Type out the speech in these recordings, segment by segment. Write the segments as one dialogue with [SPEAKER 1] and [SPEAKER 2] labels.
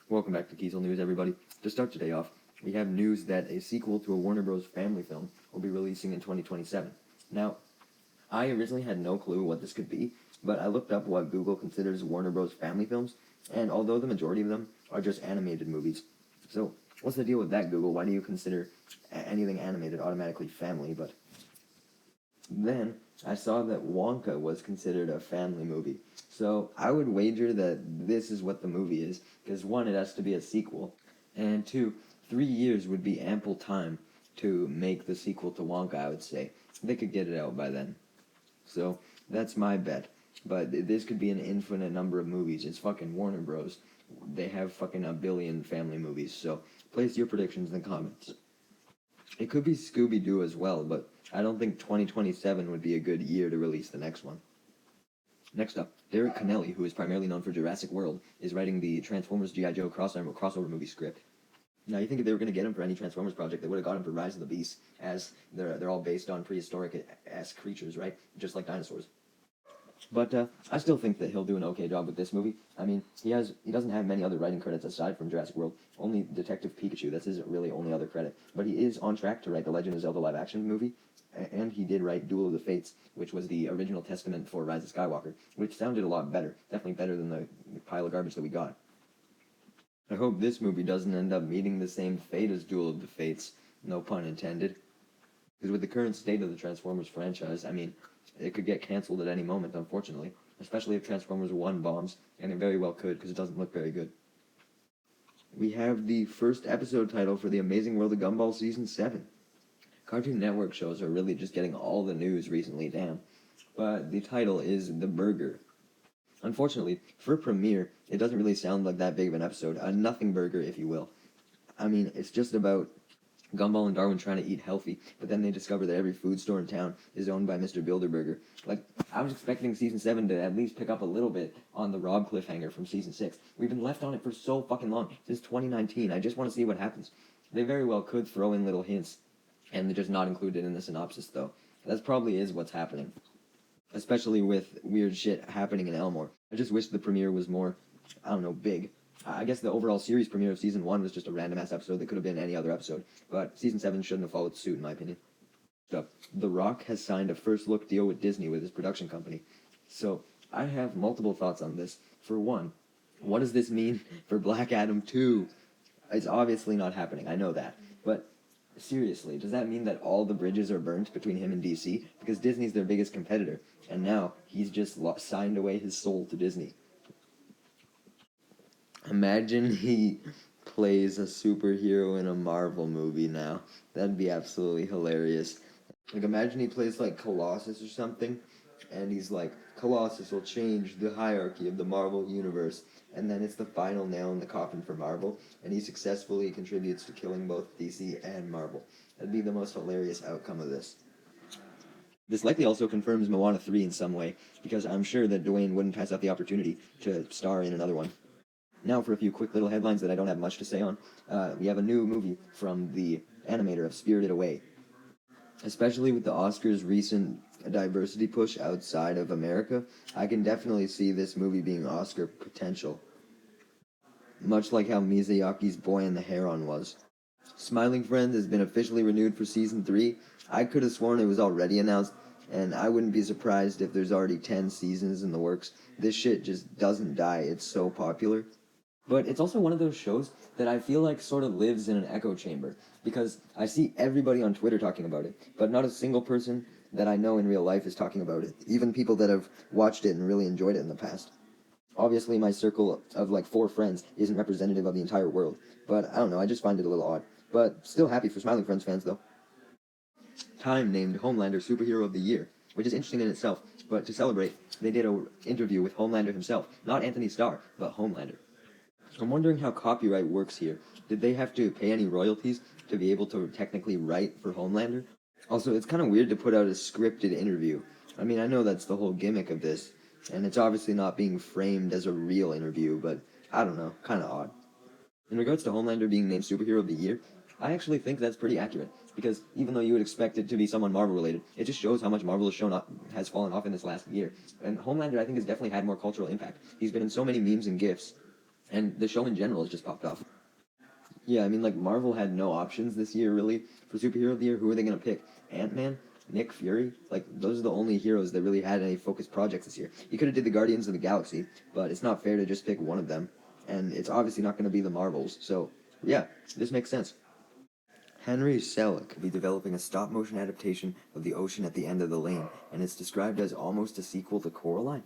[SPEAKER 1] Welcome back to Kiesel News, everybody. To start today off, we have news that a sequel to a Warner Bros. Family film will be releasing in 2027. Now, I originally had no clue what this could be, but I looked up what Google considers Warner Bros. Family films, and although the majority of them are just animated movies, so what's the deal with that, Google? Why do you consider anything animated automatically family? But then I saw that Wonka was considered a family movie. So I would wager that this is what the movie is, because one, it has to be a sequel, and two, 3 years would be ample time to make the sequel to Wonka, I would say. They could get it out by then. So that's my bet. But this could be an infinite number of movies. It's fucking Warner Bros. They have fucking a billion family movies, so place your predictions in the comments. It could be Scooby-Doo as well, but I don't think 2027 would be a good year to release the next one. Next up, Derek Connelly, who is primarily known for Jurassic World, is writing the Transformers G.I. Joe crossover movie script. Now, you think if they were going to get him for any Transformers project, they would have got him for Rise of the Beasts, as they're all based on prehistoric-esque creatures, right? Just like dinosaurs. But I still think that he'll do an okay job with this movie. I mean, he doesn't have many other writing credits aside from Jurassic World. Only Detective Pikachu. That's his really only other credit. But he is on track to write the Legend of Zelda live-action movie, and he did write Duel of the Fates, which was the original testament for Rise of Skywalker, which sounded a lot better. Definitely better than the pile of garbage that we got. I hope this movie doesn't end up meeting the same fate as Duel of the Fates. No pun intended. Because with the current state of the Transformers franchise, I mean, it could get cancelled at any moment, unfortunately. Especially if Transformers 1 bombs, and it very well could, because it doesn't look very good. We have the first episode title for The Amazing World of Gumball Season 7. Cartoon Network shows are really just getting all the news recently, damn. But the title is The Burger. Unfortunately, for a premiere, it doesn't really sound like that big of an episode. A nothing burger, if you will. I mean, it's just about Gumball and Darwin trying to eat healthy, but then they discover that every food store in town is owned by Mr. Bilderberger. Like, I was expecting Season 7 to at least pick up a little bit on the Rob cliffhanger from Season 6. We've been left on it for so fucking long, since 2019. I just want to see what happens. They very well could throw in little hints, and they're just not included in the synopsis, though. That probably is what's happening. Especially with weird shit happening in Elmore. I just wish the premiere was more, I don't know, big. I guess the overall series premiere of Season 1 was just a random-ass episode that could have been any other episode, but Season 7 shouldn't have followed suit, in my opinion. So, The Rock has signed a first-look deal with Disney with his production company. So, I have multiple thoughts on this. For one, what does this mean for Black Adam 2? It's obviously not happening, I know that. But, seriously, does that mean that all the bridges are burnt between him and DC? Because Disney's their biggest competitor, and now he's just signed away his soul to Disney. Imagine he plays a superhero in a Marvel movie now. That'd be absolutely hilarious. Like, imagine he plays, like, Colossus or something, and he's like, Colossus will change the hierarchy of the Marvel universe. And then it's the final nail in the coffin for Marvel, and he successfully contributes to killing both DC and Marvel. That'd be the most hilarious outcome of this. This likely also confirms Moana 3 in some way, because I'm sure that Dwayne wouldn't pass up the opportunity to star in another one. Now for a few quick little headlines that I don't have much to say on. We have a new movie from the animator of Spirited Away. Especially with the Oscars' recent diversity push outside of America, I can definitely see this movie being Oscar potential. Much like how Miyazaki's Boy and the Heron was. Smiling Friends has been officially renewed for Season 3. I could have sworn it was already announced, and I wouldn't be surprised if there's already 10 seasons in the works. This shit just doesn't die, it's so popular. But it's also one of those shows that I feel like sort of lives in an echo chamber, because I see everybody on Twitter talking about it, but not a single person that I know in real life is talking about it, even people that have watched it and really enjoyed it in the past. Obviously, my circle of like 4 friends isn't representative of the entire world, but I don't know, I just find it a little odd. But still happy for Smiling Friends fans, though. Time named Homelander Superhero of the Year, which is interesting in itself, but to celebrate, they did an interview with Homelander himself, not Anthony Starr, but Homelander. I'm wondering how copyright works here. Did they have to pay any royalties to be able to technically write for Homelander? Also, it's kind of weird to put out a scripted interview. I mean, I know that's the whole gimmick of this, and it's obviously not being framed as a real interview, but I don't know, kind of odd. In regards to Homelander being named Superhero of the Year, I actually think that's pretty accurate, because even though you would expect it to be someone Marvel-related, it just shows how much Marvel has fallen off in this last year. And Homelander, I think, has definitely had more cultural impact. He's been in so many memes and GIFs, And the show in general has just popped off. Yeah, I mean, like, Marvel had no options this year, really, for Superhero of the Year. Who are they going to pick? Ant-Man? Nick Fury? Like, those are the only heroes that really had any focused projects this year. You could have did the Guardians of the Galaxy, but it's not fair to just pick one of them. And it's obviously not going to be the Marvels, so, yeah, this makes sense. Henry Selick will be developing a stop-motion adaptation of The Ocean at the End of the Lane, and it's described as almost a sequel to Coraline.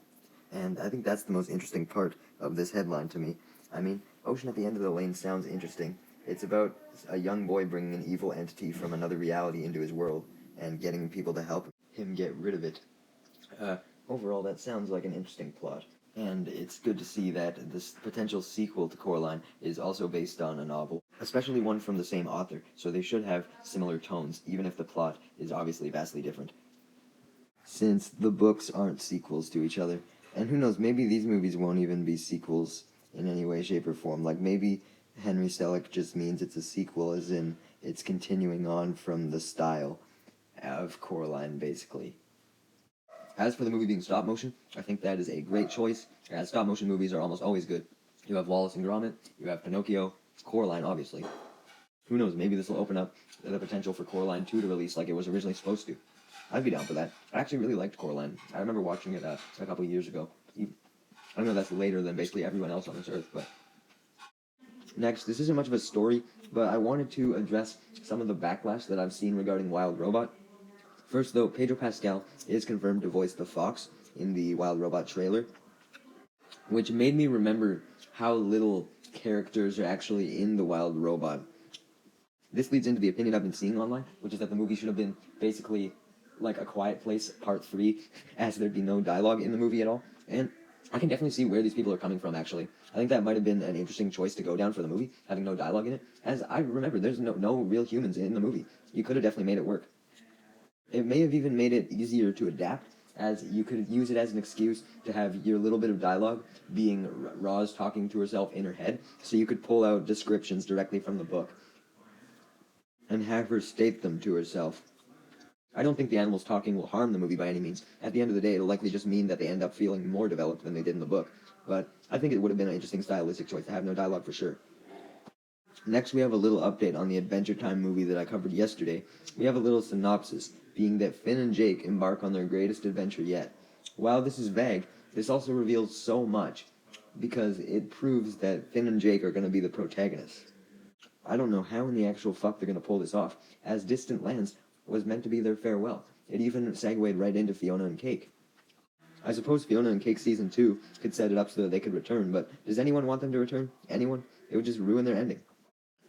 [SPEAKER 1] And I think that's the most interesting part of this headline to me. I mean, Ocean at the End of the Lane sounds interesting. It's about a young boy bringing an evil entity from another reality into his world and getting people to help him get rid of it. Uh, Overall, that sounds like an interesting plot. And it's good to see that this potential sequel to Coraline is also based on a novel, especially one from the same author, so they should have similar tones, even if the plot is obviously vastly different. Since the books aren't sequels to each other, and who knows, maybe these movies won't even be sequels in any way, shape, or form. Like, maybe Henry Selick just means it's a sequel, as in it's continuing on from the style of Coraline, basically. As for the movie being stop motion, I think that is a great choice, as stop motion movies are almost always good. You have Wallace and Gromit, you have Pinocchio, Coraline, obviously. Who knows, maybe this will open up the potential for Coraline 2 to release like it was originally supposed to. I'd be down for that. I actually really liked Coraline. I remember watching it a couple of years ago. I know that's later than basically everyone else on this earth, but... Next, this isn't much of a story, but I wanted to address some of the backlash that I've seen regarding Wild Robot. First, though, Pedro Pascal is confirmed to voice the fox in the Wild Robot trailer, which made me remember how little characters are actually in the Wild Robot. This leads into the opinion I've been seeing online, which is that the movie should have been basically like A Quiet Place Part 3, as there'd be no dialogue in the movie at all. And I can definitely see where these people are coming from, actually. I think that might have been an interesting choice to go down for the movie, having no dialogue in it. As I remember, there's no real humans in the movie. You could have definitely made it work. It may have even made it easier to adapt, as you could use it as an excuse to have your little bit of dialogue being Roz talking to herself in her head, so you could pull out descriptions directly from the book and have her state them to herself. I don't think the animals talking will harm the movie by any means. At the end of the day, it'll likely just mean that they end up feeling more developed than they did in the book. But I think it would have been an interesting stylistic choice to have no dialogue for sure. Next, we have a little update on the Adventure Time movie that I covered yesterday. We have a little synopsis, being that Finn and Jake embark on their greatest adventure yet. While this is vague, this also reveals so much, because it proves that Finn and Jake are going to be the protagonists. I don't know how in the actual fuck they're going to pull this off, as Distant Lands was meant to be their farewell. It even segued right into Fiona and Cake. I suppose Fiona and Cake Season 2 could set it up so that they could return, but does anyone want them to return? Anyone? It would just ruin their ending.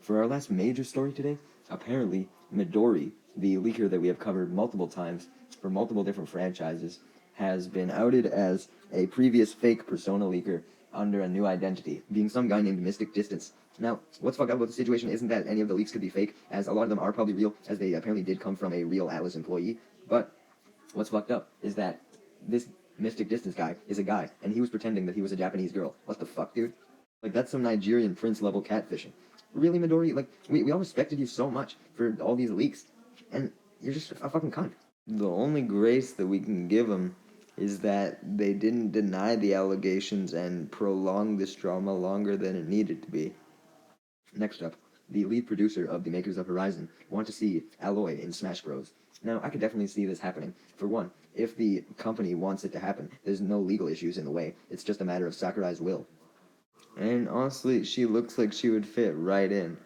[SPEAKER 1] For our last major story today, apparently Midori, the leaker that we have covered multiple times for multiple different franchises, has been outed as a previous fake Persona leaker under a new identity, being some guy named Mystic Distance. Now, what's fucked up about the situation isn't that any of the leaks could be fake, as a lot of them are probably real, as they apparently did come from a real Atlas employee, but what's fucked up is that this Mystic Distance guy is a guy, and he was pretending that he was a Japanese girl. What the fuck, dude? Like, that's some Nigerian prince-level catfishing. Really, Midori? Like, we all respected you so much for all these leaks, and you're just a fucking cunt. The only grace that we can give them is that they didn't deny the allegations and prolong this drama longer than it needed to be. Next up, the lead producer of the makers of Horizon want to see Aloy in Smash Bros. Now, I could definitely see this happening. For one, if the company wants it to happen, there's no legal issues in the way. It's just a matter of Sakurai's will. And honestly, she looks like she would fit right in.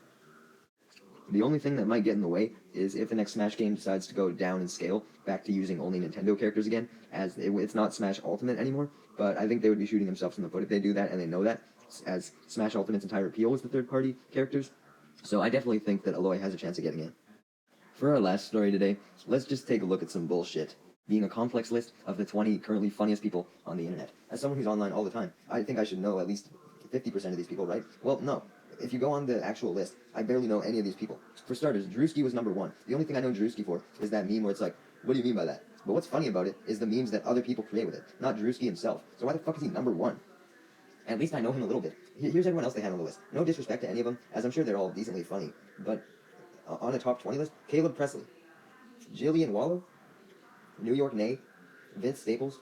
[SPEAKER 1] The only thing that might get in the way is if the next Smash game decides to go down in scale, back to using only Nintendo characters again, as it's not Smash Ultimate anymore, but I think they would be shooting themselves in the foot if they do that, and they know that, as Smash Ultimate's entire appeal was the third-party characters. So I definitely think that Aloy has a chance of getting in. For our last story today, let's just take a look at some bullshit. Being a complex list of the 20 currently funniest people on the internet. As someone who's online all the time, I think I should know at least 50% of these people, right? Well, no. If you go on the actual list, I barely know any of these people. For starters, Drewski was number 1. The only thing I know Drewski for is that meme where it's like, what do you mean by that? But what's funny about it is the memes that other people create with it, not Drewski himself. So why the fuck is he number 1? At least I know him a little bit. Here's everyone else they had on the list. No disrespect to any of them, as I'm sure they're all decently funny. But on a top 20 list, Caleb Presley, Jillian Wallow, New York Nay, Vince Staples,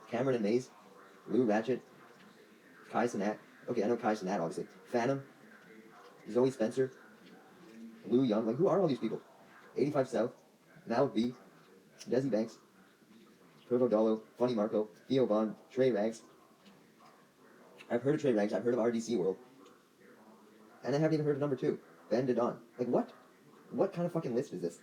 [SPEAKER 1] Cameron and Mays, Lou Ratchet, Kai Sinat, Okay, I know Kai Cenat, obviously. Phantom, Zoe Spencer, Lou Young. Like, who are all these people? 85 South, Mal V, Desi Banks, Turbo Dolo, Funny Marco, Theo Vaughn, Trey Rags. I've heard of Trey Rags, I've heard of RDC World, and I haven't even heard of number 2, Ben Dedon. Like, what? What kind of fucking list is this?